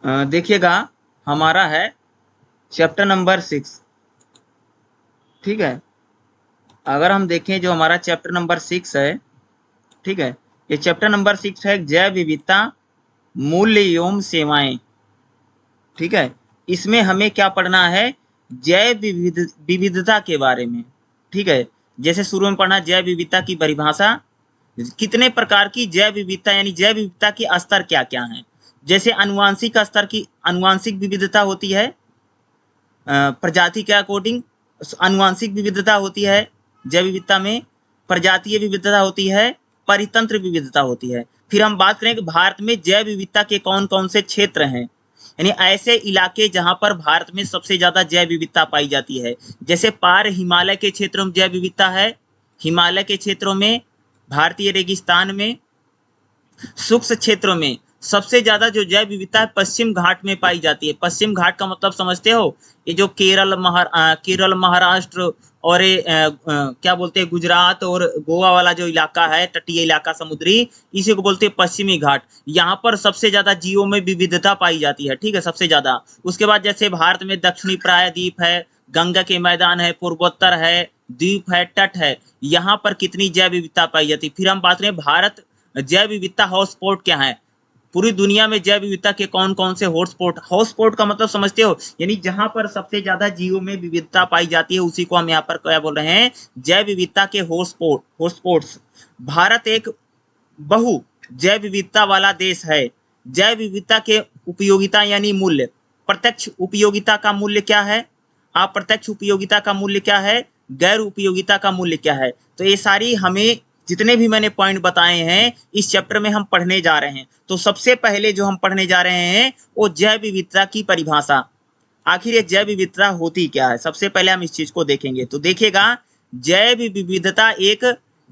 देखिएगा, हमारा है चैप्टर नंबर 6। ठीक है, अगर हम देखें जो हमारा चैप्टर नंबर 6 है, ठीक है, ये चैप्टर नंबर 6 है जैव विविधता, मूल्य एवं सेवाएं। ठीक है, इसमें हमें क्या पढ़ना है, जैव विविधता के बारे में। ठीक है, जैसे शुरू में पढ़ना जैव विविधता की परिभाषा, कितने प्रकार की जैव विविधता यानी जैव विविधता के स्तर क्या क्या हैं। जैसे अनुवांशिक स्तर की अनुवांशिक विविधता होती है, प्रजाति के अकॉर्डिंग अनुवांशिक विविधता होती है जैव विविधता में, प्रजातीय विविधता होती है, परितंत्र विविधता होती है। फिर हम बात करें कि भारत में जैव विविधता के कौन कौन से क्षेत्र हैं, यानी ऐसे इलाके जहां पर भारत में सबसे ज्यादा जैव विविधता पाई जाती है। जैसे पार हिमालय के क्षेत्रों में जैव विविधता है, हिमालय के क्षेत्रों में, भारतीय रेगिस्तान में, शुष्क क्षेत्रों में सबसे ज्यादा जो जैव विविधता है पश्चिम घाट में पाई जाती है। पश्चिम घाट का मतलब समझते हो, ये जो केरल महाराष्ट्र और क्या बोलते हैं गुजरात और गोवा वाला जो इलाका है, तटीय इलाका समुद्री, इसी को बोलते हैं पश्चिमी घाट। यहाँ पर सबसे ज्यादा जीवों में विविधता पाई जाती है। ठीक है, सबसे ज्यादा। उसके बाद जैसे भारत में दक्षिणी प्रायद्वीप है, गंगा के मैदान है, पूर्वोत्तर है, द्वीप है, तट है, यहाँ पर कितनी जैव विविधता पाई जाती है। फिर हम बात करें भारत जैव विविधता हॉटस्पॉट क्या है, पूरी दुनिया में जैव विविधता के कौन कौन से हॉटस्पॉट। हॉटस्पॉट का मतलब समझते हो, यानी जहां पर सबसे ज्यादा जीवों में विविधता पाई जाती है, उसी को हम यहाँ पर क्या बोल रहे हैं, जैव विविधता के हॉटस्पॉट्स। भारत एक बहु जैव विविधता वाला देश है। जैव विविधता के उपयोगिता यानी मूल्य, प्रत्यक्ष उपयोगिता का मूल्य क्या है, अप्रत्यक्ष उपयोगिता का मूल्य क्या है, गैर उपयोगिता का मूल्य क्या है। तो ये सारी हमें जितने भी मैंने पॉइंट बताए हैं इस चैप्टर में हम पढ़ने जा रहे हैं। तो सबसे पहले जो हम पढ़ने जा रहे हैं वो जैव विविधता की परिभाषा। आखिर ये जैव विविधता होती क्या है, सबसे पहले हम इस चीज को देखेंगे। तो देखिएगा, जैव विविधता एक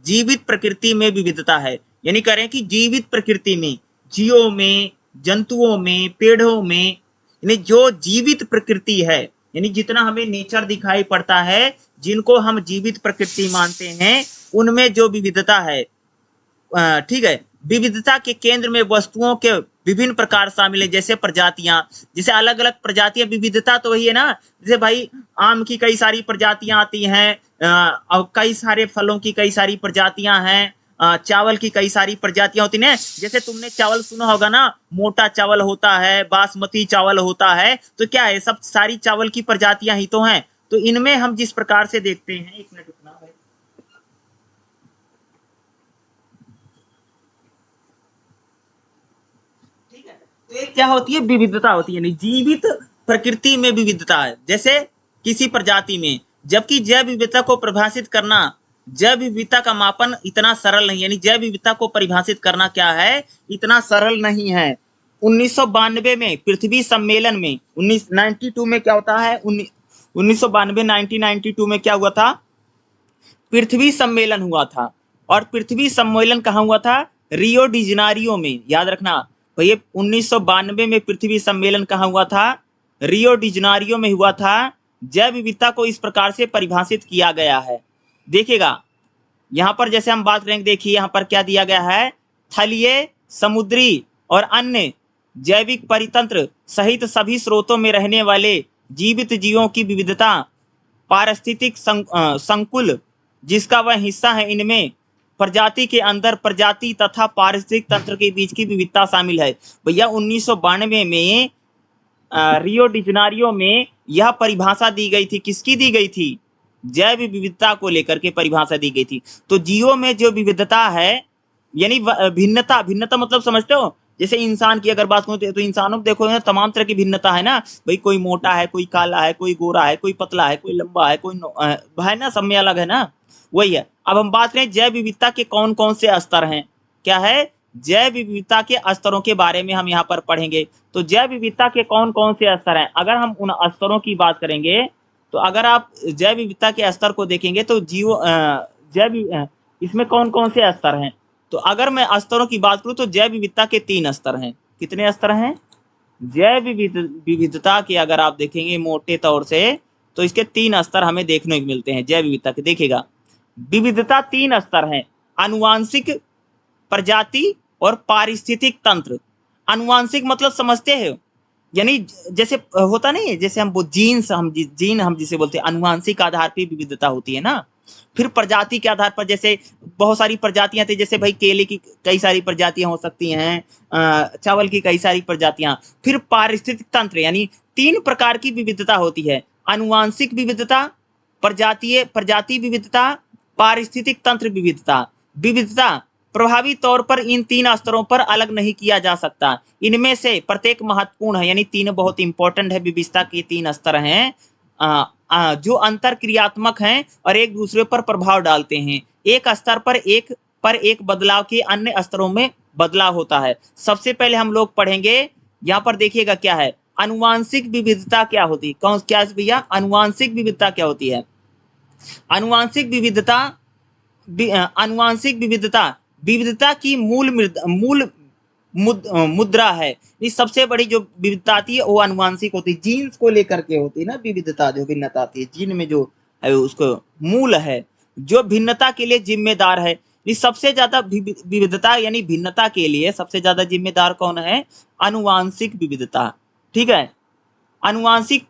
जीवित प्रकृति में विविधता है, यानी करें कि जीवित प्रकृति में, जीवों में, जंतुओं में, पेड़ों में, यानी जो जीवित प्रकृति है, यानी जितना हमें नेचर दिखाई पड़ता है, जिनको हम जीवित प्रकृति मानते हैं, उनमें जो विविधता है, ठीक है, विविधता के केंद्र में वस्तुओं के विभिन्न प्रकार शामिल है। जैसे प्रजातियां, जैसे अलग अलग प्रजातियां, विविधता तो वही है ना। जैसे भाई आम की कई सारी प्रजातियां आती हैं, और कई सारे फलों की कई सारी प्रजातियां हैं, चावल की कई सारी प्रजातियां होती हैं। जैसे तुमने चावल सुना होगा ना, मोटा चावल होता है, बासमती चावल होता है, तो क्या है, सब सारी चावल की प्रजातियां ही तो हैं। तो इनमें हम जिस प्रकार से देखते हैं, एक मिनट रुकना भाई, ठीक है। तो एक क्या होती है, विविधता होती है, यानी जीवित प्रकृति में विविधता है, जैसे किसी प्रजाति में। जबकि जैव विविधता को परिभाषित करना, जैव विविधता का मापन इतना सरल नहीं, यानी जैव विविधता को परिभाषित करना क्या है, इतना सरल नहीं है। 1992 में पृथ्वी सम्मेलन में 1992 में क्या होता है, 1992 1992 में क्या हुआ था, पृथ्वी सम्मेलन हुआ था। और पृथ्वी सम्मेलन कहाँ हुआ था, रियो डी जनेरियो में। याद रखना भैया, 1992 में पृथ्वी सम्मेलन कहाँ हुआ था, रियो डी जनेरियो में हुआ था। जैव विविधता को इस प्रकार से परिभाषित किया गया है। देखिएगा, यहाँ पर जैसे हम बात करेंगे, देखिए यहाँ पर क्या दिया गया है, थलीय, समुद्री और अन्य जैविक परितंत्र सहित सभी स्रोतों में रहने वाले जीवित जीवों की विविधता, पारिस्थितिक संकुल जिसका वह हिस्सा है, इनमें प्रजाति के अंदर प्रजाति तथा पारिस्थितिक तंत्र के बीच की विविधता शामिल है। भैया 1992 में रियो डी जनेरियो में यह परिभाषा दी गई थी, किसकी दी गई थी, जैव विविधता को लेकर के परिभाषा दी गई थी। तो जीवों में जो विविधता है, यानी भिन्नता, भिन्नता मतलब समझते हो, जैसे इंसान की अगर बात करूं तो इंसानों को देखो ना, तमाम तरह की भिन्नता है ना भाई, कोई मोटा है, कोई काला है, कोई गोरा है, कोई पतला है, कोई लंबा है, कोई है ना, सब में अलग है ना, वही है। अब हम बात करें जैव विविधता के कौन कौन से स्तर हैं, क्या है, जैव विविधता के स्तरों के बारे में हम यहाँ पर पढ़ेंगे। तो जैव विविधता के कौन कौन से स्तर हैं, अगर हम उन स्तरों की बात करेंगे, तो अगर आप जैव विविधता के स्तर को देखेंगे तो इसमें कौन कौन से स्तर हैं। तो अगर मैं स्तरों की बात करूं तो जैव विविधता के 3 स्तर हैं। कितने स्तर हैं, जैव विविधता के अगर आप देखेंगे मोटे तौर से, तो इसके 3 स्तर हमें देखने को मिलते हैं जैव विविधता के। देखिएगा, विविधता 3 स्तर हैं, आनुवांशिक, प्रजाति और पारिस्थितिक तंत्र। आनुवांशिक मतलब समझते हैं, यानी जैसे होता नहीं है, जैसे हम वो जीन हम जिसे बोलते हैं, अनुवांशिक आधार पे विविधता होती है ना। फिर प्रजाति के आधार पर जैसे बहुत सारी प्रजातियां थी, जैसे भाई केले की कई सारी प्रजातियां हो सकती हैं, चावल की कई सारी प्रजातियां। फिर पारिस्थितिक तंत्र, यानी 3 प्रकार की विविधता होती है: अनुवांशिक विविधता, प्रजाति विविधता, पारिस्थितिक तंत्र विविधता। विविधता प्रभावी तौर पर इन 3 स्तरों पर अलग नहीं किया जा सकता। इनमें से प्रत्येक महत्वपूर्ण है, यानी 3 बहुत इंपॉर्टेंट है, विविधता के 3 स्तर हैं जो अंतर क्रियात्मक हैं और एक दूसरे पर प्रभाव डालते हैं। एक स्तर पर एक बदलाव के अन्य स्तरों में बदलाव होता है। सबसे पहले हम लोग पढ़ेंगे, यहाँ पर देखिएगा क्या है, अनुवांशिक विविधता क्या होती है। कौन क्या भैया, अनुवांशिक विविधता क्या होती है? अनुवांशिक विविधता अनुवांशिक विविधता की मूल मुद्रा है। ये सबसे बड़ी जो विविधता आती है वो अनुवांशिक होती है, जीन्स को लेकर के होती है ना विविधता, जो भिन्नता आती है जीन में जो है उसको मूल है, जो भिन्नता के लिए जिम्मेदार है। ये सबसे ज्यादा विविधता यानी भिन्नता के लिए सबसे ज्यादा जिम्मेदार कौन है? अनुवांशिक विविधता। ठीक है, अनुवांशिक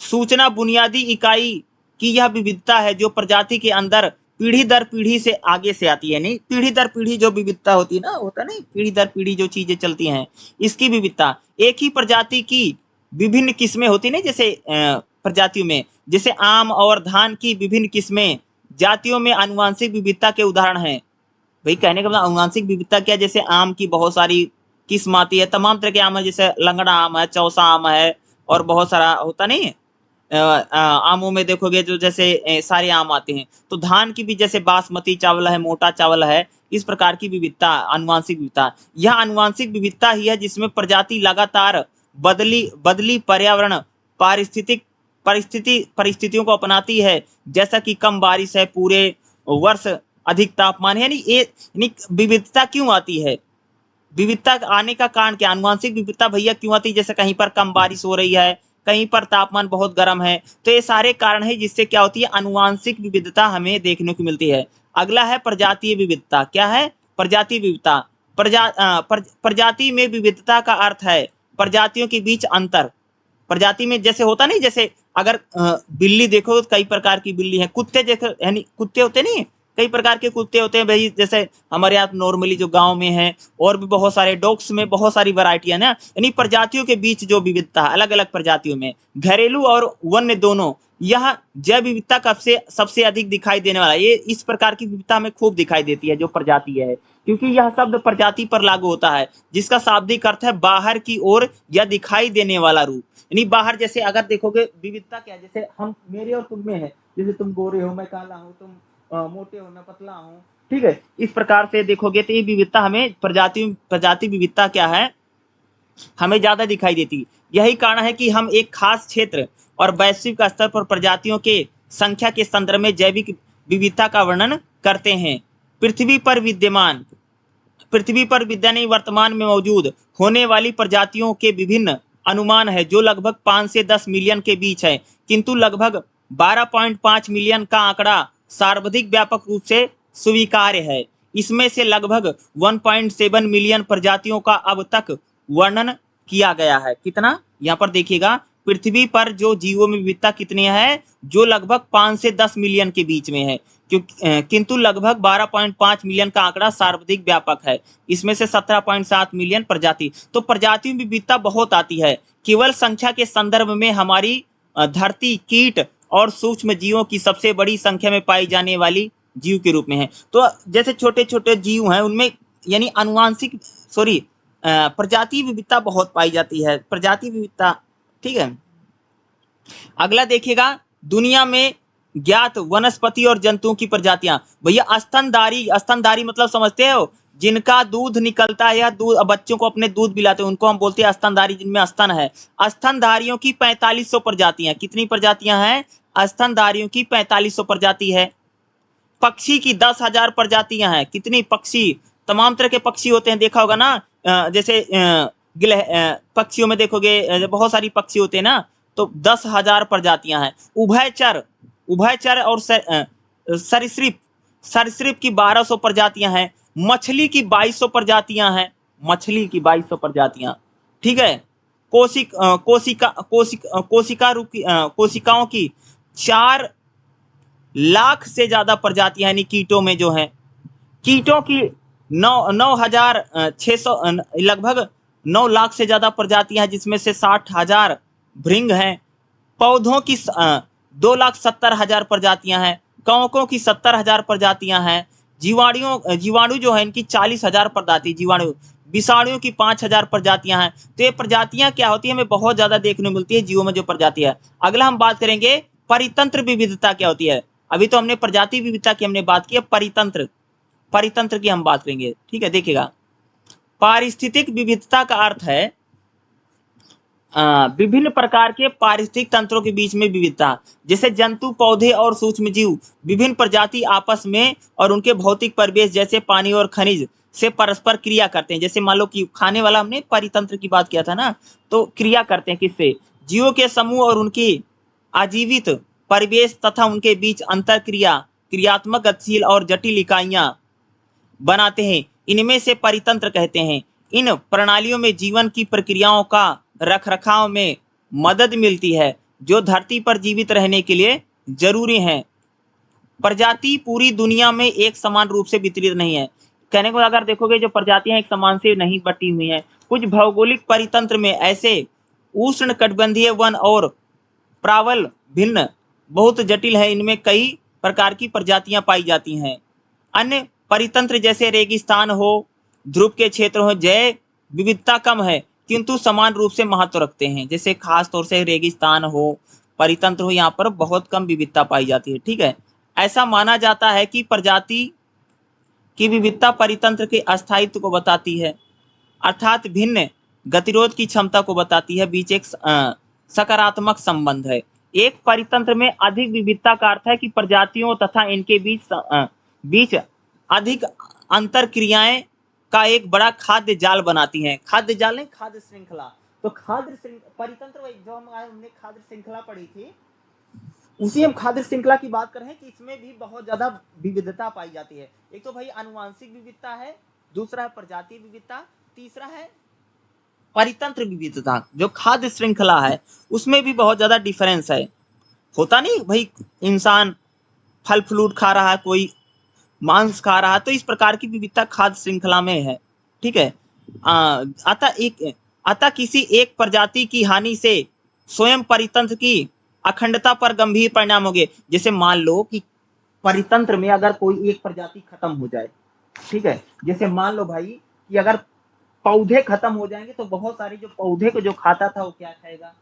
सूचना बुनियादी इकाई की यह विविधता है जो प्रजाति के अंदर पीढ़ी दर पीढ़ी से आगे से आती है। नहीं, पीढ़ी दर पीढ़ी जो विविधता होती है ना, होता नहीं, पीढ़ी दर पीढ़ी जो चीजें चलती हैं, इसकी विविधता। एक ही प्रजाति की विभिन्न किस्में होती नहीं, जैसे प्रजातियों में, जैसे आम और धान की विभिन्न किस्में जातियों में अनुवांशिक विविधता के उदाहरण हैं। भाई कहने का मतलब अनुवांशिक विविधता क्या, जैसे आम की बहुत सारी किस्म आती है, तमाम तरह के आम है, जैसे लंगड़ा आम है, चौसा आम है, और बहुत सारा होता नहीं है। आमों में देखोगे जो जैसे सारे आम आते हैं। तो धान की भी जैसे बासमती चावल है, मोटा चावल है, इस प्रकार की विविधता अनुवांशिक विविधता। यह अनुवांशिक विविधता ही है जिसमें प्रजाति लगातार बदली पर्यावरण परिस्थितियों को अपनाती है, जैसा कि कम बारिश है पूरे वर्ष, अधिक तापमान है। यानी विविधता क्यों आती है? विविधता आने का कारण क्या? अनुवांशिक विविधता भैया क्यों आती है? जैसे कहीं पर कम बारिश हो रही है, कहीं पर तापमान बहुत गर्म है, तो ये सारे कारण है जिससे क्या होती है, अनुवांशिक विविधता हमें देखने को मिलती है। अगला है प्रजातीय विविधता। क्या है? प्रजातीय विविधता। प्रजाति में विविधता का अर्थ है प्रजातियों के बीच अंतर। प्रजाति में जैसे होता नहीं, जैसे अगर बिल्ली देखो तो कई प्रकार की बिल्ली है, कुत्ते देखो यानी कुत्ते होते नहीं, कई प्रकार के कुत्ते होते हैं भाई, जैसे हमारे यहाँ नॉर्मली जो गांव में है, और भी बहुत सारे डॉग्स में बहुत सारी वैरायटी है ना। यानी प्रजातियों के बीच जो विविधता है अलग अलग प्रजातियों में, घरेलू और वन्य दोनों, यह जैव विविधता कब से सबसे अधिक दिखाई देने वाला है। ये इस प्रकार की विविधता में खूब दिखाई देती है जो प्रजाति है, क्योंकि यह शब्द प्रजाति पर लागू होता है, जिसका शाब्दिक अर्थ है बाहर की ओर या दिखाई देने वाला रूप। यानी बाहर, जैसे अगर देखोगे विविधता क्या है, जैसे हम मेरे और तुम में है, जैसे तुम गोरे हो, मैं काला हूँ, तुम मोटे हो, मैं पतला हूँ। ठीक है, इस प्रकार से देखोगे तो ये विविधता हमें प्रजाति विविधता क्या है, हमें ज्यादा दिखाई देती। यही कारण है कि हम एक खास क्षेत्र और वैश्विक स्तर पर प्रजातियों के संख्या के संदर्भ में जैविक विविधता का वर्णन करते हैं। पृथ्वी पर विद्यमान वर्तमान में मौजूद होने वाली प्रजातियों के विभिन्न अनुमान है, जो लगभग 5 से 10 मिलियन के बीच है, किंतु लगभग 12.5 मिलियन का आंकड़ा सर्वाधिक व्यापक रूप से स्वीकार्य है। इसमें से लगभग 1.7 मिलियन प्रजातियों का अब तक वर्णन किया गया है। कितना? यहाँ पर देखिएगा, पृथ्वी पर जो जीवों में विविधता कितनी है, जो लगभग 5 से 10 मिलियन के बीच में है, किंतु लगभग 12.5 मिलियन का आंकड़ा सर्वाधिक व्यापक है। इसमें से 17.7 मिलियन प्रजाति। तो प्रजातियों में विविधता बहुत आती है। केवल संख्या के संदर्भ में हमारी धरती कीट और सूक्ष्म जीवों की सबसे बड़ी संख्या में पाई जाने वाली जीव के रूप में है। तो जैसे छोटे छोटे जीव हैं उनमें यानी अनुवांशिक प्रजाति विविधता बहुत पाई जाती है, प्रजाति विविधता। ठीक है, अगला देखिएगा, दुनिया में ज्ञात वनस्पति और जंतुओं की प्रजातियां। भैया स्तनधारी मतलब समझते हो, जिनका दूध निकलता है या दूध बच्चों को अपने दूध पिलाते हैं, उनको हम बोलते हैं स्तनधारी, जिनमें स्तन है। स्तनधारियों की 4500 प्रजातियां। कितनी प्रजातियां हैं? स्तनधारियों की 4500 प्रजाति है। पक्षी की 10,000 प्रजातियां हैं। कितनी? पक्षी, तमाम तरह के पक्षी होते हैं, देखा होगा ना, जैसे पक्षियों में देखोगे बहुत सारी पक्षी होते हैं ना, तो 10,000 प्रजातियां हैं। उभयचर और सरीसृप की 1200 प्रजातियां हैं। मछली की 2200 प्रजातियां हैं। मछली की 2200 प्रजातियां। ठीक है, कोशिकाओं की 4 लाख से ज्यादा प्रजातियां यानी कीटों में जो है, कीटों की 9,600 लगभग 9 लाख से ज्यादा प्रजातियां हैं, जिसमें से 60,000 भृंग हैं। पौधों की 2,70,000 प्रजातियां हैं। कवकों की 70,000 प्रजातियां हैं। जीवाणु जो है इनकी 40,000 प्रजाति जीवाणु। विषाणुओं की 5,000 प्रजातियां हैं। तो ये प्रजातियां क्या होती है, हमें बहुत ज्यादा देखने को मिलती है जीवों में जो प्रजातियां है। अगला हम बात करेंगे परितंत्र विविधता क्या होती है। अभी तो हमने प्रजाति विविधता की हमने बात की है, परितंत्र की हम बात करेंगे। ठीक है, देखिएगा, पारिस्थितिक विविधता का अर्थ है विभिन्न प्रकार के पारिस्थितिक तंत्रों के बीच में विविधता, जैसे जंतु, पौधे और सूक्ष्म जीव विभिन्न प्रजाति आपस में और उनके भौतिक परिवेश जैसे पानी और खनिज से परस्पर क्रिया करते हैं। जैसे मान लो कि खाने वाला हमने परितंत्र की बात किया था ना, तो क्रिया करते हैं किससे, जीवों के समूह और उनकी आजीवित परिवेश तथा उनके बीच अंतर क्रियात्मक, गतिशील और जटिल इकाइयां बनाते हैं, इनमें से परितंत्र कहते हैं। इन प्रणालियों में जीवन की प्रक्रियाओं का रखरखाव में मदद मिलती है जो धरती पर जीवित रहने के लिए जरूरी हैं। प्रजाति पूरी दुनिया में एक समान रूप से वितरित नहीं है। कहने को अगर देखोगे जो प्रजातियां एक समान से नहीं बटी हुई हैं। कुछ भौगोलिक परितंत्र में ऐसे उष्ण कटिबंधीय वन और प्रावल भिन्न बहुत जटिल है, इनमें कई प्रकार की प्रजातियां पाई जाती हैं। अन्य परितंत्र जैसे रेगिस्तान हो, ध्रुव के क्षेत्र हो, जैव विविधता कम है किंतु समान रूप से महत्व रखते हैं। जैसे खास तौर से रेगिस्तान हो, परितंत्र हो, यहाँ पर बहुत कम विविधता पाई जाती है। ठीक है, ऐसा माना जाता है कि प्रजाति की विविधता परितंत्र के अस्थायित्व को बताती है, अर्थात भिन्न गतिरोध की क्षमता को बताती है। बीच एक सकारात्मक संबंध है। एक परितंत्र में अधिक विविधता का अर्थ है कि प्रजातियों तथा इनके बीच अधिक अंतर क्रियाएं का एक बड़ा खाद्य जाल बनाती हैं। खाद्य जाल नहीं, खाद्य श्रृंखला। तो परितंत्र जो हमने खाद्य श्रृंखला पढ़ी थी, उसी हम खाद्य श्रृंखला की बात कर रहे हैं कि इसमें भी बहुत ज्यादा विविधता पाई जाती है। एक तो भाई आनुवांशिक विविधता है, दूसरा है प्रजाति विविधता, तीसरा है परितंत्र विविधता। जो खाद्य श्रृंखला है उसमें भी बहुत ज्यादा डिफरेंस है। होता नहीं भाई, इंसान फल फ्रूट खा रहा है, कोई मांस खा रहा है, तो इस प्रकार की विविधता खाद्य श्रृंखला में है। ठीक है, अतः किसी एक प्रजाति की हानि से स्वयं परितंत्र की अखंडता पर गंभीर परिणाम होंगे। जैसे मान लो कि परितंत्र में अगर कोई एक प्रजाति खत्म हो जाए, ठीक है, जैसे मान लो भाई कि अगर पौधे खत्म हो जाएंगे तो बहुत सारे जो पौधे को जो खाता था वो क्या खाएगा।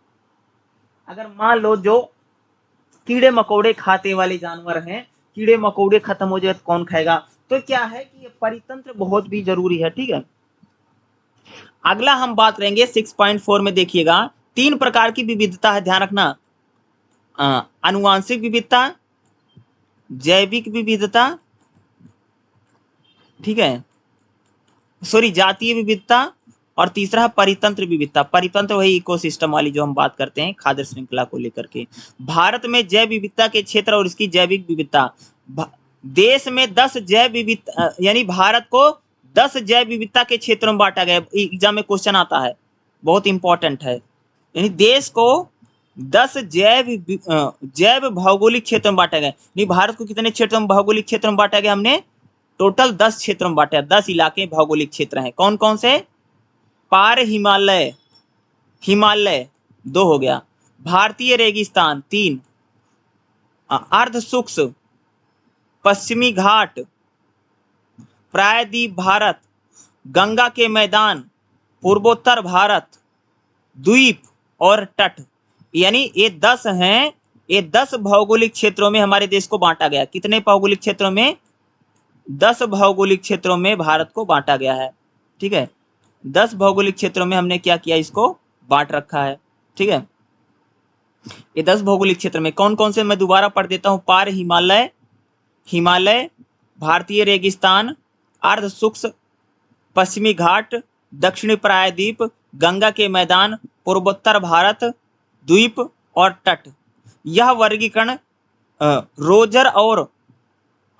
अगर मान लो जो कीड़े मकोड़े खाते वाले जानवर हैं, कीड़े मकोड़े खत्म हो जाए तो कौन खाएगा। तो क्या है कि ये परितंत्र बहुत भी जरूरी है। ठीक है, अगला हम बात करेंगे 6.4 में। देखिएगा, 3 प्रकार की विविधता है, ध्यान रखना, आनुवांशिक विविधता, जैविक विविधता, ठीक है, सॉरी जातीय विविधता, और तीसरा है परितंत्र विविधता। परितंत्र वही इकोसिस्टम वाली जो हम बात करते हैं खाद्य श्रृंखला को लेकर के। भारत में जैव विविधता के क्षेत्र और इसकी जैविक विविधता, देश में 10 जैव विविधता, यानी भारत को 10 जैव विविधता के क्षेत्रों में बांटा गया। एग्जाम में क्वेश्चन आता है, बहुत इंपॉर्टेंट है। यानी देश को 10 जैव भौगोलिक क्षेत्र में बांटा गया। नहीं, भारत को कितने क्षेत्रों में, भौगोलिक क्षेत्र में बांटा गया हमने, टोटल 10 क्षेत्रों में बांटा है। 10 इलाके भौगोलिक क्षेत्र हैं। कौन कौन से, पार हिमालय 2 हो गया, भारतीय रेगिस्तान 3, अर्ध शुष्क पश्चिमी घाट, प्रायद्वीप भारत, गंगा के मैदान पूर्वोत्तर भारत, द्वीप और तट। यानी ये 10 हैं। ये 10 भौगोलिक क्षेत्रों में हमारे देश को बांटा गया। कितने भौगोलिक क्षेत्रों में, 10 भौगोलिक क्षेत्रों में भारत को बांटा गया है। ठीक है, 10 भौगोलिक क्षेत्रों में हमने क्या किया, इसको बांट रखा है। ठीक है, ये 10 भौगोलिक क्षेत्र में कौन कौन से, मैं दोबारा पढ़ देता हूं। पार हिमालय, भारतीय रेगिस्तान, अर्ध शुष्क पश्चिमी घाट, दक्षिणी प्रायद्वीप, गंगा के मैदान, पूर्वोत्तर भारत, द्वीप और तट। यह वर्गीकरण रोजर और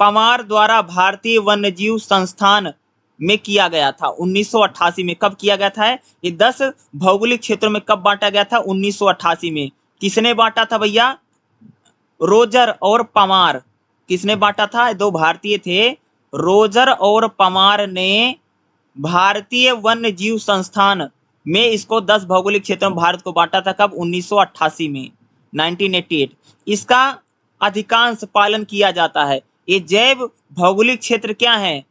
पमार द्वारा भारतीय वन्यजीव संस्थान में किया गया था 1988 में। कब किया गया था? ये 10 भौगोलिक क्षेत्रों में कब बांटा गया था? 1988 में। किसने बांटा था भैया? रोजर और पमार। किसने बांटा था? दो भारतीय थे, रोजर और पमार ने भारतीय वन्य जीव संस्थान में इसको 10 भौगोलिक क्षेत्रों में भारत को बांटा था। कब? 1988 में, 1988। इसका अधिकांश पालन किया जाता है। ये जैव भौगोलिक क्षेत्र क्या है?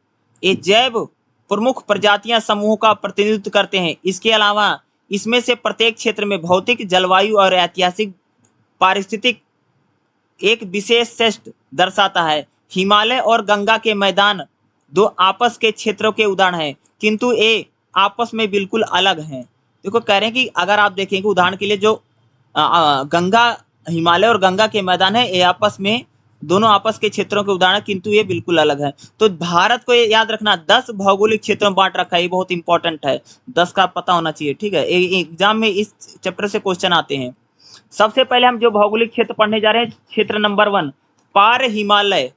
ये जैव प्रमुख प्रजातियां समूह का प्रतिनिधित्व करते हैं। इसके अलावा इसमें से प्रत्येक क्षेत्र में भौतिक, जलवायु और ऐतिहासिक पारिस्थितिक एक विशेष सेट दर्शाता है। हिमालय और गंगा के मैदान दो आपस के क्षेत्रों के उदाहरण हैं, किंतु ये आपस में बिल्कुल अलग हैं। देखो कह रहे हैं कि अगर आप देखेंगे उदाहरण के लिए जो गंगा, हिमालय और गंगा के मैदान है, ये आपस में दोनों आपस के क्षेत्रों के उदाहरण, किंतु ये बिल्कुल अलग है। तो भारत को ये याद रखना 10 भौगोलिक क्षेत्रों में बांट रखा है, ये बहुत इंपॉर्टेंट है, 10 का पता होना चाहिए। ठीक है, एग्जाम में इस चैप्टर से क्वेश्चन आते हैं। सबसे पहले हम जो भौगोलिक क्षेत्र पढ़ने जा रहे हैं, क्षेत्र नंबर 1, पार हिमालय।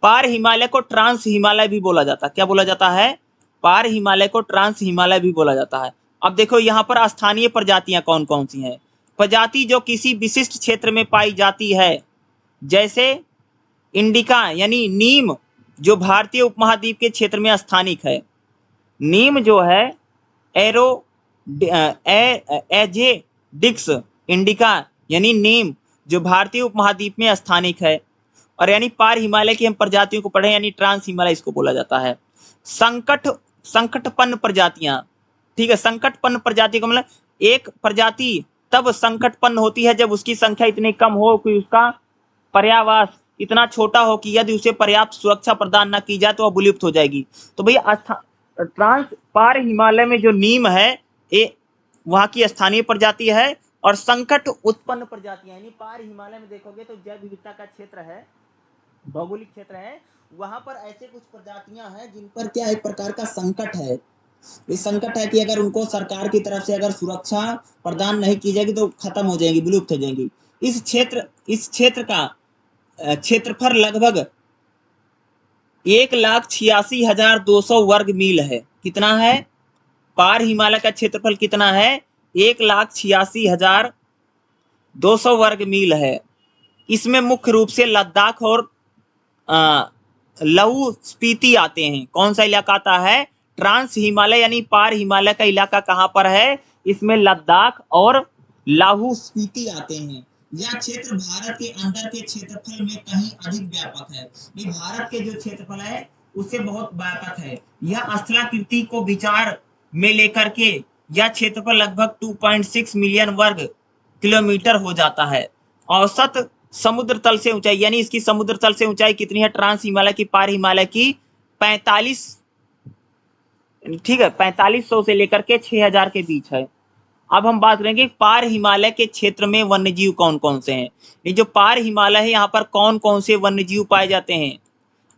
पार हिमालय को ट्रांस हिमालय भी बोला जाता है। क्या बोला जाता है? पार हिमालय को ट्रांस हिमालय भी बोला जाता है। अब देखो यहाँ पर स्थानीय प्रजातियां कौन कौन सी हैं। प्रजाति जो किसी विशिष्ट क्षेत्र में पाई जाती है, जैसे इंडिका यानी नीम, जो भारतीय उपमहाद्वीप के क्षेत्र में स्थानिक है। नीम जो है एरो एजेडिक्स इंडिका यानी नीम, जो भारतीय उपमहाद्वीप में स्थानिक है। और यानी पार हिमालय की हम प्रजातियों को पढ़े, यानी ट्रांस हिमालय इसको बोला जाता है। संकटपन्न प्रजातियां। ठीक है, संकटपन्न प्रजाति का मतलब एक प्रजाति तब संकटपन्न होती है जब उसकी संख्या इतनी कम हो कि उसका पर्यावास इतना छोटा हो कि यदि उसे पर्याप्त सुरक्षा प्रदान न की जाए तो वह विलुप्त हो जाएगी। तो भैया ट्रांस पार हिमालय में जो नीम है, ये वहां की स्थानीय प्रजाति है। और संकट उत्पन्न प्रजातियां यानी पार हिमालय में देखोगे तो जैव विविधता का क्षेत्र है, भौगोलिक क्षेत्र है, वहां पर ऐसे कुछ प्रजातियां हैं जिन पर क्या एक प्रकार का संकट है। इस संकट है कि अगर उनको सरकार की तरफ से अगर सुरक्षा प्रदान नहीं की जाएगी तो खत्म हो जाएंगी, विलुप्त हो जाएंगी। इस क्षेत्र का क्षेत्रफल लगभग 1,86,200 वर्ग मील है। कितना है? पार हिमालय का क्षेत्रफल कितना है? 1,86,200 वर्ग मील है। इसमें मुख्य रूप से लद्दाख और लहू स्पीति आते हैं। कौन सा इलाका आता है? ट्रांस हिमालय यानी पार हिमालय का इलाका कहाँ पर है? इसमें लद्दाख और लाहू स्पीति आते हैं। यह क्षेत्र भारत के अंदर के क्षेत्रफल में कहीं अधिक व्यापक है। ये भारत के जो क्षेत्रफल है उससे बहुत व्यापक है। यह स्थलाकृति को विचार में लेकर के यह क्षेत्रफल लगभग 2.6 मिलियन वर्ग किलोमीटर हो जाता है। औसत समुद्र तल से ऊंचाई यानी इसकी समुद्र तल से ऊंचाई कितनी है? ट्रांस हिमालय की, पार हिमालय की 45, ठीक है, 4500 से लेकर के 6000 के बीच है। अब हम बात करेंगे पार हिमालय के क्षेत्र में वन्यजीव कौन कौन से हैं। ये जो पार हिमालय है यहाँ पर कौन कौन से वन्यजीव पाए जाते हैं?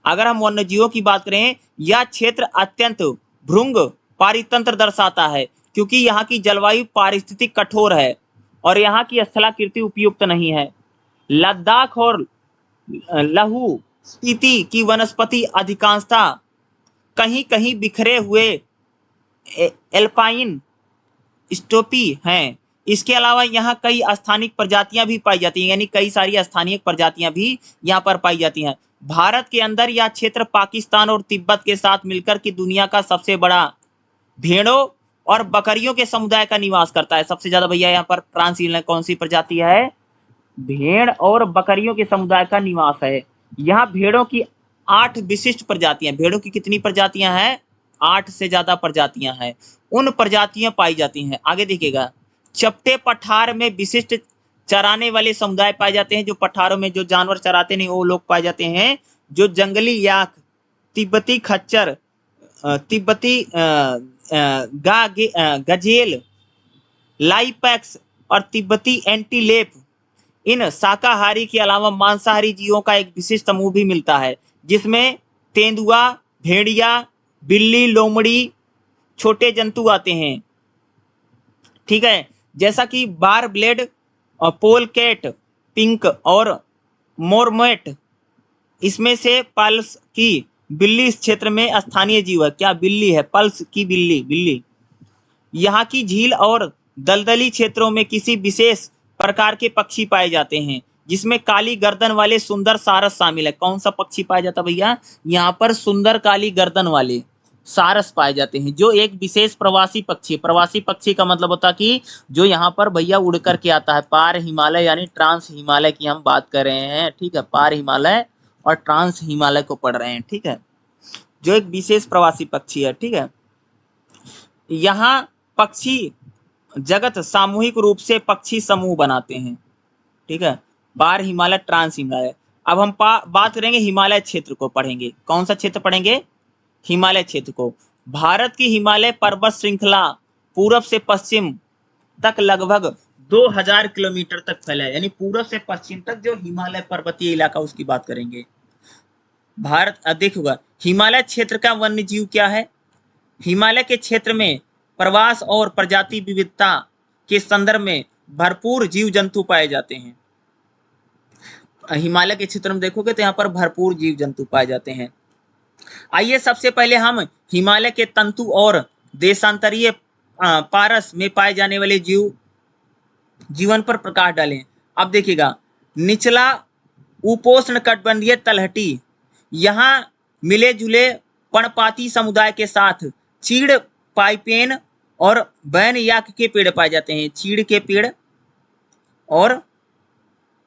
अगर हम वन्यजीवों की बात करें, यह क्षेत्र अत्यंत भृंग पारितंत्र दर्शाता है, क्योंकि यहाँ की जलवायु पारिस्थितिक कठोर है और यहाँ की स्थलाकृति उपयुक्त नहीं है। लद्दाख और लहू स्पीति की वनस्पति अधिकांशतः कहीं कहीं बिखरे हुए एल्पाइन स्टोपी हैं। इसके अलावा यहाँ कई स्थानिक प्रजातियां भी पाई जाती हैं, यानी कई सारी स्थानीय प्रजातियां भी यहाँ पर पाई जाती हैं। भारत के अंदर यह क्षेत्र पाकिस्तान और तिब्बत के साथ मिलकर की दुनिया का सबसे बड़ा भेड़ों और बकरियों के समुदाय का निवास करता है। सबसे ज्यादा भैया यहाँ पर ट्रांस हिमालय कौन सी प्रजाति है? भेड़ और बकरियों के समुदाय का निवास है। यहाँ भेड़ों की 8 विशिष्ट प्रजातियां, भेड़ों की कितनी प्रजातियां हैं? 8 से ज्यादा प्रजातियां हैं। उन प्रजातियां पाई जाती हैं। आगे देखिएगा, चपटे पठार में विशिष्ट चराने वाले समुदाय पाए जाते हैं। जो पठारों में जो जानवर चराते नहीं वो लोग पाए जाते हैं। जो जंगली याक, तिब्बती खच्चर, तिब्बती गजेल, लाइपैक्स और तिब्बती एंटीलेप, इन शाकाहारी के अलावा मांसाहारी जीवों का एक विशिष्ट समूह भी मिलता है, जिसमें तेंदुआ, भेड़िया, बिल्ली, लोमड़ी, छोटे जंतु आते हैं। ठीक है, जैसा कि बार ब्लेड, पोलकैट, पिंक और मोरमेट। इसमें से पल्स की बिल्ली इस क्षेत्र में स्थानीय जीव है। क्या बिल्ली है? पल्स की बिल्ली, बिल्ली। यहाँ की झील और दलदली क्षेत्रों में किसी विशेष प्रकार के पक्षी पाए जाते हैं, जिसमें काली गर्दन वाले सुंदर सारस शामिल है। कौन सा पक्षी पाया जाता है भैया? यहाँ पर सुंदर काली गर्दन वाले सारस पाए जाते हैं, जो एक विशेष प्रवासी पक्षी। प्रवासी पक्षी का मतलब होता कि जो यहाँ पर भैया उड़ करके आता है। पार हिमालय यानी ट्रांस हिमालय की हम बात कर रहे हैं, ठीक है। पार हिमालय और ट्रांस हिमालय को पढ़ रहे हैं, ठीक है, जो एक विशेष प्रवासी पक्षी है, ठीक है। यहाँ पक्षी जगत सामूहिक रूप से पक्षी समूह बनाते हैं, ठीक है। पार हिमालय, ट्रांस हिमालय। अब हम बात करेंगे हिमालय क्षेत्र को पढ़ेंगे। कौन सा क्षेत्र पढ़ेंगे? हिमालय क्षेत्र को। भारत की हिमालय पर्वत श्रृंखला पूरब से पश्चिम तक लगभग 2000 किलोमीटर तक फैला है, यानी पूरब से पश्चिम तक जो हिमालय पर्वतीय इलाका, उसकी बात करेंगे। भारत देखोगा हिमालय क्षेत्र का वन्य जीव क्या है? हिमालय के क्षेत्र में प्रवास और प्रजाति विविधता के संदर्भ में भरपूर जीव जंतु पाए जाते हैं। हिमालय के क्षेत्र में देखोगे तो यहाँ पर भरपूर जीव जंतु पाए जाते हैं। आइए सबसे पहले हम हिमालय के तंतु और देशांतरीय पारस में पाए जाने वाले जीवन पर प्रकाश डालें। अब देखिएगा, निचला उपोष्ण कटिबंधीय तलहटी, यहाँ मिले जुले पर्णपाती समुदाय के साथ चीड़, पाइपेन और बैन याक के पेड़ पाए जाते हैं। चीड़ के पेड़ और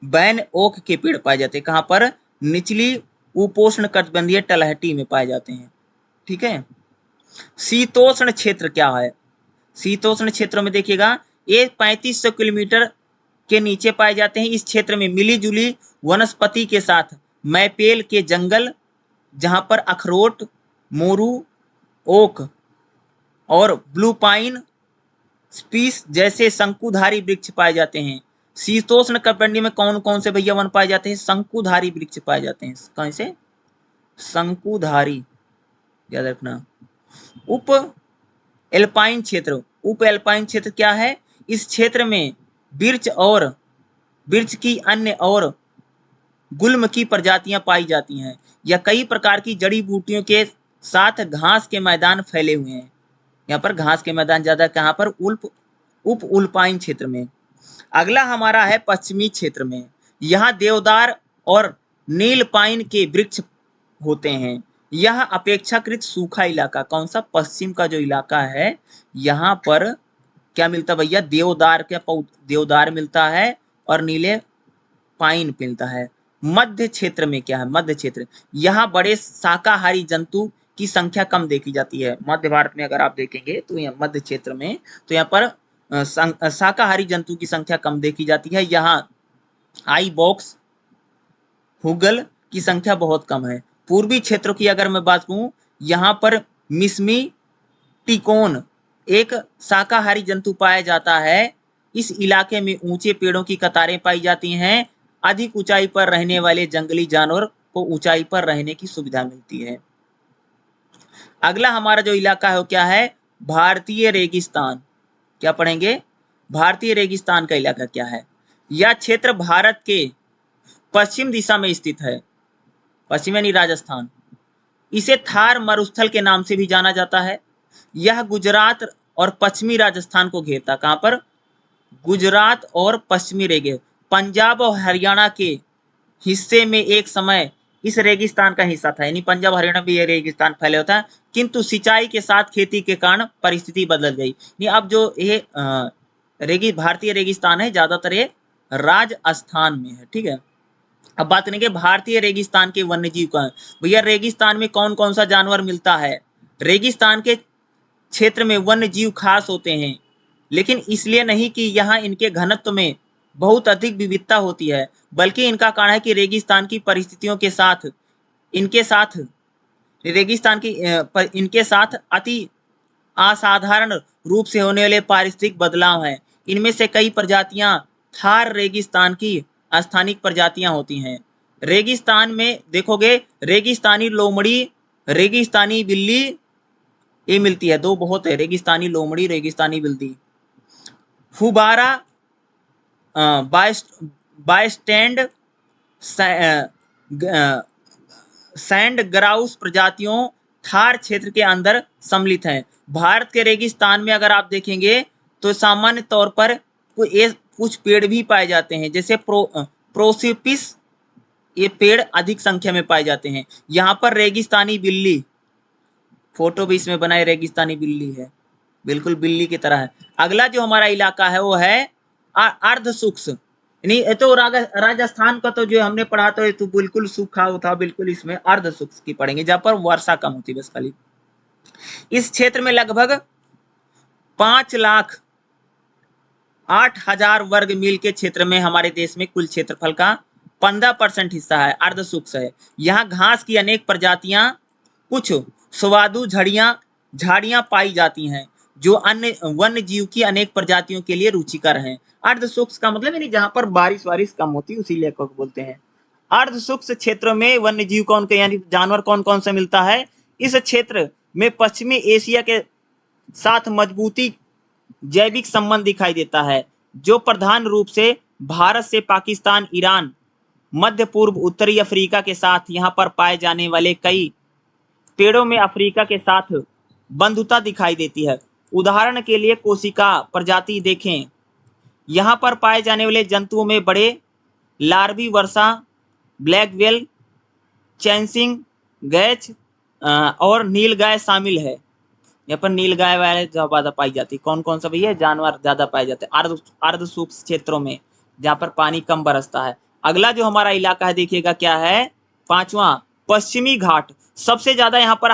बैन ओक के पेड़ पाए जाते हैं। कहाँ पर? निचली उपोष्ण कटिबंधीय तलहटी में पाए जाते हैं, ठीक है। शीतोष्ण क्षेत्र क्या है? शीतोष्ण क्षेत्र में देखिएगा, ये 3500 किलोमीटर के नीचे पाए जाते हैं। इस क्षेत्र में मिली जुली वनस्पति के साथ मैपेल के जंगल, जहां पर अखरोट, मोरू, ओक और ब्लू पाइन स्पीस जैसे शंकुधारी वृक्ष पाए जाते हैं। शीतोष्ण कटिबंधीय में कौन कौन से भैया वन पाए जाते हैं? शंकुधारी वृक्ष पाए जाते हैं। कैसे? शंकुधारी, याद रखना। उप एल्पाइन क्षेत्र, उप एल्पाइन क्षेत्र क्या है? इस क्षेत्र में वृक्ष की अन्य और गुल्म की प्रजातियां पाई जाती हैं। यह कई प्रकार की जड़ी बूटियों के साथ घास के मैदान फैले हुए हैं। यहाँ पर घास के मैदान ज्यादा, कहाँ पर? उप उल्पाइन क्षेत्र में। अगला हमारा है पश्चिमी क्षेत्र में। यहाँ देवदार और नील पाइन के वृक्ष होते हैं। यह अपेक्षाकृत सूखा इलाका। कौन सा? पश्चिम का जो इलाका है, यहाँ पर क्या मिलता भैया? देवदार के देवदार मिलता है और नीले पाइन मिलता है। मध्य क्षेत्र में क्या है? मध्य क्षेत्र, यहाँ बड़े शाकाहारी जंतु की संख्या कम देखी जाती है। मध्य भारत में अगर आप देखेंगे तो यहाँ मध्य क्षेत्र में, तो यहाँ पर शाकाहारी जंतु की संख्या कम देखी जाती है। यहाँ आई बॉक्स, हुगल की संख्या बहुत कम है। पूर्वी क्षेत्रों की अगर मैं बात करूं, यहाँ पर मिस्मी टिकोन एक शाकाहारी जंतु पाया जाता है। इस इलाके में ऊंचे पेड़ों की कतारें पाई जाती हैं। अधिक ऊंचाई पर रहने वाले जंगली जानवर को ऊंचाई पर रहने की सुविधा मिलती है। अगला हमारा जो इलाका है वो क्या है? भारतीय रेगिस्तान। क्या पढ़ेंगे? भारतीय रेगिस्तान का इलाका क्या है? यह क्षेत्र भारत के पश्चिम दिशा में स्थित है। पश्चिम यानी राजस्थान। इसे थार मरुस्थल के नाम से भी जाना जाता है। यह गुजरात और पश्चिमी राजस्थान को घेरता। कहां पर? गुजरात और पश्चिमी रेगिस्तान, पंजाब और हरियाणा के हिस्से में एक समय इस रेगिस्तान का हिस्सा था। यानी पंजाब हरियाणा भी ये रेगिस्तान फैले होता है, किंतु सिंचाई के साथ खेती के कारण परिस्थिति बदल गई। अब जो ये भारतीय रेगिस्तान है, ज्यादातर ये राजस्थान में है, ठीक है। अब बात करेंगे भारतीय रेगिस्तान के वन्यजीव का। भैया रेगिस्तान में कौन कौन सा जानवर मिलता है? रेगिस्तान के क्षेत्र में वन्यजीव खास होते हैं, लेकिन इसलिए नहीं कि यहाँ इनके घनत्व में बहुत अधिक विविधता होती है, बल्कि इनका कारण है कि रेगिस्तान की परिस्थितियों के साथ इनके साथ अति असाधारण रूप से होने वाले पारिस्थितिक बदलाव हैं। इनमें से कई प्रजातियां थार रेगिस्तान की स्थानिक प्रजातियां होती हैं। रेगिस्तान में देखोगे रेगिस्तानी लोमड़ी, रेगिस्तानी बिल्ली, ये मिलती है। दो बहुत है, रेगिस्तानी लोमड़ी, रेगिस्तानी बिल्ली। फुबारा बायस्टैंड सैंड ग्राउस प्रजातियों थार क्षेत्र के अंदर सम्मिलित हैं। भारत के रेगिस्तान में अगर आप देखेंगे तो सामान्य तौर पर कुछ पेड़ भी पाए जाते हैं, जैसे प्रोसिपिस, ये पेड़ अधिक संख्या में पाए जाते हैं। यहाँ पर रेगिस्तानी बिल्ली, फोटो भी इसमें बनाए, रेगिस्तानी बिल्ली है, बिल्कुल बिल्ली की तरह है। अगला जो हमारा इलाका है वो है अर्ध शुष्क, नहीं तो राजस्थान का तो जो हमने पढ़ा तो ये तो बिल्कुल सूखा था, बिल्कुल इसमें अर्ध शुष्क की पढ़ेंगे जहां पर वर्षा कम होती है बस खाली। इस क्षेत्र में लगभग 5,08,000 वर्ग मील के क्षेत्र में हमारे देश में कुल क्षेत्रफल का 15% हिस्सा है अर्ध शुष्क है। यहाँ घास की अनेक प्रजातियां, कुछ स्वादु झाड़ियां पाई जाती हैं जो अन्य वन्य जीव की अनेक प्रजातियों के लिए रुचिकर हैं। अर्ध शुष्क का मतलब यानी जहां पर बारिश कम होती है उसी इलाके को बोलते हैं। अर्ध शुष्क क्षेत्रों में वन्य जीव कौन के यानी जानवर कौन कौन सा मिलता है? इस क्षेत्र में पश्चिमी एशिया के साथ मजबूती जैविक संबंध दिखाई देता है, जो प्रधान रूप से भारत से पाकिस्तान, ईरान, मध्य पूर्व, उत्तरी अफ्रीका के साथ यहाँ पर पाए जाने वाले कई पेड़ों में अफ्रीका के साथ बंधुता दिखाई देती है। उदाहरण के लिए कोशिका प्रजाति देखें, यहाँ पर पाए जाने वाले जंतुओं में बड़े लार्वी वर्षा, ब्लैक वेल, चैंसिंग गैच और नीलगाय शामिल है। यहाँ पर नीलगाय वाले ज्यादा पाई जाती है। कौन कौन सा भैया जानवर ज्यादा पाए जाते हैं? अर्ध शुष्क क्षेत्रों में जहाँ पर पानी कम बरसता है। अगला जो हमारा इलाका है देखिएगा क्या है, 5वां पश्चिमी घाट। सबसे ज्यादा यहाँ पर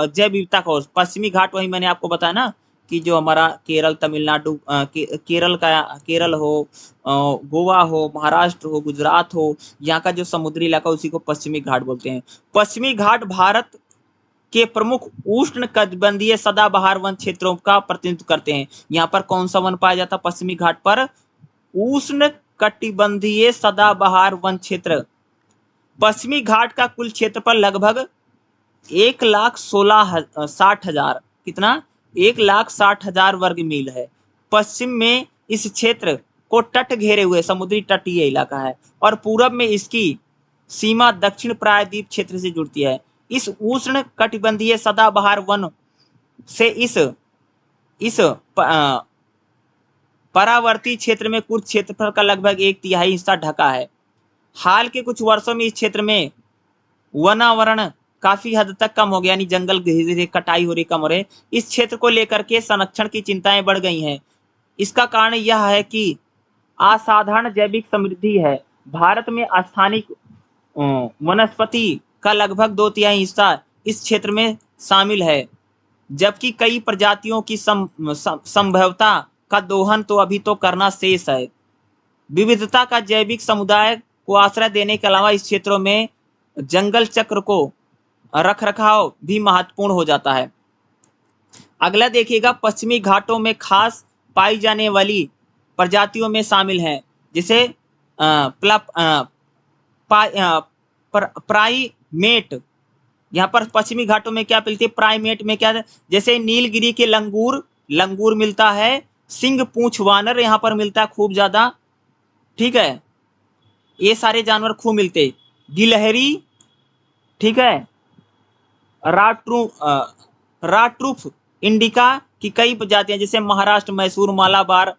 जैव विविधता का पश्चिमी घाट, वही मैंने आपको बताया ना कि जो हमारा केरल, तमिलनाडु, केरल हो, गोवा हो, महाराष्ट्र हो, गुजरात हो, यहाँ का जो समुद्री इलाका उसी को पश्चिमी घाट बोलते हैं। पश्चिमी घाट भारत के प्रमुख उष्ण कटिबंधीय सदाबहार वन क्षेत्रों का प्रतिनिधित्व करते हैं। यहाँ पर कौन सा वन पाया जाता है पश्चिमी घाट पर? उष्ण कटिबंधीय सदाबहार वन क्षेत्र। पश्चिमी घाट का कुल क्षेत्रफल लगभग 1,60,000 कितना 1,60,000 वर्ग मील है। पश्चिम में इस क्षेत्र को तट घेरे हुए समुद्री तटीय इलाका है और पूरब में इसकी सीमा दक्षिण प्रायद्वीप क्षेत्र से जुड़ती है। इस उष्ण कटिबंधीय सदाबहार वन से इस परावर्ती क्षेत्र में कुल क्षेत्रफल का लगभग 1/3 हिस्सा ढका है। हाल के कुछ वर्षों में इस क्षेत्र में वनावरण काफी हद तक कम हो गया, यानी जंगल धीरे धीरे कटाई हो रही, कम हो रहे। इस क्षेत्र को लेकर के संरक्षण की चिंताएं बढ़ गई हैं। इसका कारण यह है कि असाधारण जैविक समृद्धि है। भारत में स्थानिक वनस्पति का लगभग 2/3 हिस्सा इस क्षेत्र में शामिल है, जबकि कई प्रजातियों की संभवता का दोहन तो अभी तो करना शेष है। विविधता का जैविक समुदाय को आश्रय देने के अलावा इस क्षेत्रों में जंगल चक्र को रखरखाव भी महत्वपूर्ण हो जाता है। अगला देखिएगा, पश्चिमी घाटों में खास पाई जाने वाली प्रजातियों में शामिल हैं, जैसे प्राइमेट। यहाँ पर पश्चिमी घाटों में क्या मिलती है? प्राइमेट में क्या, जैसे नीलगिरी के लंगूर मिलता है, सिंह पूंछ वानर यहाँ पर मिलता है खूब ज्यादा, ठीक है, ये सारे जानवर खूब मिलते। गिलहरी, ठीक है, राट्रुफ इंडिका की कई प्रजातियां, जैसे महाराष्ट्र, मैसूर, मालाबार,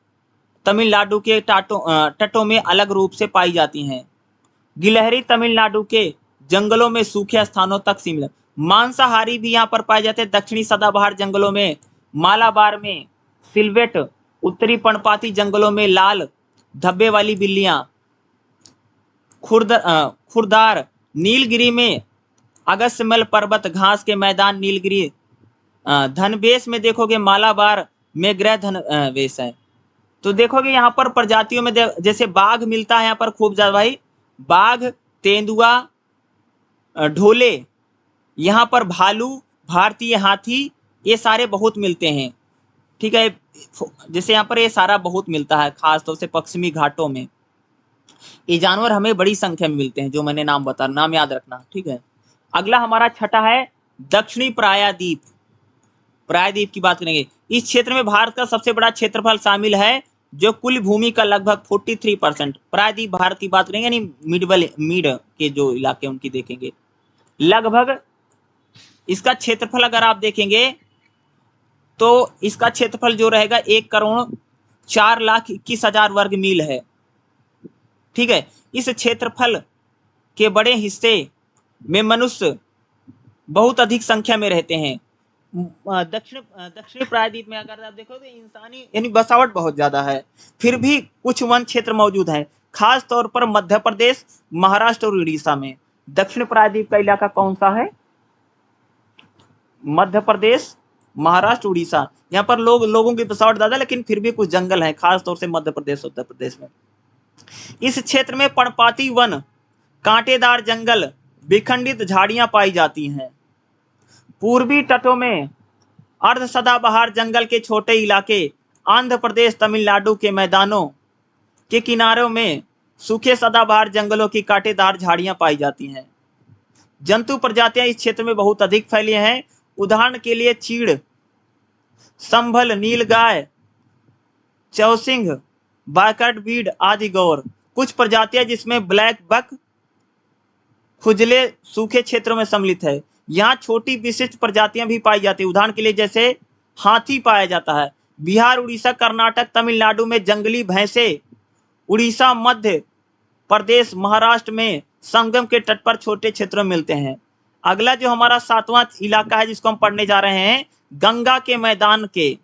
तमिलनाडु के तटों में अलग रूप से पाई जाती हैं। गिलहरी तमिलनाडु के जंगलों में सूखे स्थानों तक सीमित। मांसाहारी भी यहाँ पर पाए जाते हैं दक्षिणी सदाबहार जंगलों में, मालाबार में सिल्वेट, उत्तरी पर्णपाती जंगलों में लाल धब्बे वाली बिल्लियां, खुरदार, नीलगिरी में अगस्त्यमल पर्वत घास के मैदान नीलगिरी, धनवेश में देखोगे मालाबार में ग्रह धनवेश है। तो देखोगे यहाँ पर प्रजातियों में जैसे बाघ मिलता है यहाँ पर खूब ज्यादा भाई, बाघ, तेंदुआ, ढोले, यहाँ पर भालू, भारतीय हाथी, ये सारे बहुत मिलते हैं, ठीक है। जैसे यहाँ पर ये सारा बहुत मिलता है, खासतौर से पश्चिमी घाटों में ये जानवर हमें बड़ी संख्या में मिलते हैं, जो मैंने नाम बता, नाम याद रखना, ठीक है। अगला हमारा छठा है दक्षिणी प्रायद्वीप। प्रायद्वीप की बात करेंगे। इस क्षेत्र में भारत का सबसे बड़ा क्षेत्रफल शामिल है, जो कुल भूमि का लगभग 43%। प्रायद्वीप भारत की बात करेंगे, यानी मिड के जो इलाके उनकी देखेंगे, लगभग इसका क्षेत्रफल अगर आप देखेंगे तो इसका क्षेत्रफल जो रहेगा 1,04,21,000 वर्ग मील है। ठीक है, इस क्षेत्रफल के बड़े हिस्से में मनुष्य बहुत अधिक संख्या में रहते हैं। दक्षिणी प्रायद्वीप में अगर आप देखो तो इंसानी यानी बसावट बहुत ज्यादा है, फिर भी कुछ वन क्षेत्र मौजूद है, खास तौर पर मध्य प्रदेश, महाराष्ट्र और उड़ीसा में। दक्षिण प्रायद्वीप का इलाका कौन सा है? मध्य प्रदेश, महाराष्ट्र, उड़ीसा। यहाँ पर लोगों की बसावट ज्यादा, लेकिन फिर भी कुछ जंगल है, खास तौर से मध्य प्रदेश, उत्तर प्रदेश में। इस क्षेत्र में पर्णपाती वन, कांटेदार जंगल, विखंडित झाड़ियां पाई जाती हैं। पूर्वी तटों में अर्ध सदाबहार जंगल के छोटे इलाके, आंध्र प्रदेश, तमिलनाडु के मैदानों के किनारों में सूखे सदाबहार जंगलों की कांटेदार झाड़ियां पाई जाती हैं। जंतु प्रजातियां इस क्षेत्र में बहुत अधिक फैली हैं। उदाहरण के लिए चीड़, संभल, नीलगाय, चौसिंग, बाकट बीड आदि गौर। कुछ प्रजातियां जिसमें ब्लैक बक, खुजले सूखे क्षेत्रों में सम्मिलित है। यहाँ छोटी विशिष्ट प्रजातियां भी पाई जाती है, उदाहरण के लिए जैसे हाथी पाया जाता है। बिहार, उड़ीसा, कर्नाटक, तमिलनाडु में जंगली भैंसे, उड़ीसा, मध्य प्रदेश, महाराष्ट्र में संगम के तट पर छोटे क्षेत्रों में मिलते हैं। अगला जो हमारा 7वां इलाका है जिसको हम पढ़ने जा रहे हैं, गंगा के मैदान के,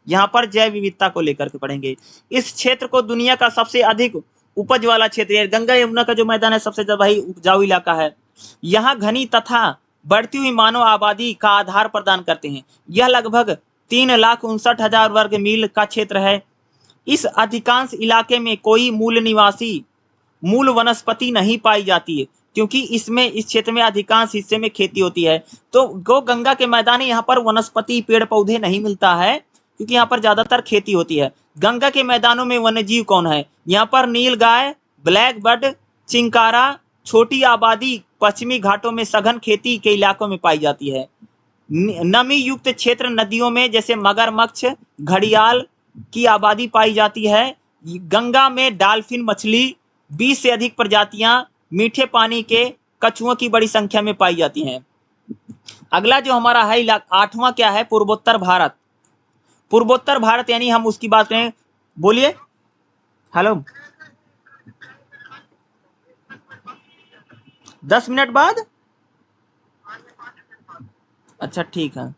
यहाँ पर जैव विविधता को लेकर के पढ़ेंगे। इस क्षेत्र को दुनिया का सबसे अधिक उपज वाला क्षेत्र है। गंगा यमुना का जो मैदान है सबसे ज्यादा भाई उपजाऊ इलाका है। यहाँ घनी तथा बढ़ती हुई मानव आबादी का आधार प्रदान करते हैं। यह लगभग 3,59,000 वर्ग मील का क्षेत्र है। इस अधिकांश इलाके में कोई मूल वनस्पति नहीं पाई जाती है, क्योंकि इस क्षेत्र में अधिकांश हिस्से में खेती होती है। तो गंगा के मैदान है, यहाँ पर वनस्पति, पेड़ पौधे नहीं मिलता है, क्योंकि यहाँ पर ज्यादातर खेती होती है। गंगा के मैदानों में वन्यजीव कौन है? यहाँ पर नीलगाय, ब्लैक बर्ड, चिंकारा, छोटी आबादी पश्चिमी घाटों में सघन खेती के इलाकों में पाई जाती है। नमी युक्त क्षेत्र, नदियों में जैसे मगरमच्छ, घड़ियाल की आबादी पाई जाती है। गंगा में डॉल्फिन मछली, 20 से अधिक प्रजातियां, मीठे पानी के कछुओं की बड़ी संख्या में पाई जाती हैं। अगला जो हमारा है 8वां क्या है? पूर्वोत्तर भारत। पूर्वोत्तर भारत यानी हम उसकी बात करें, बोलिए। हेलो, 10 मिनट बाद? अच्छा ठीक है।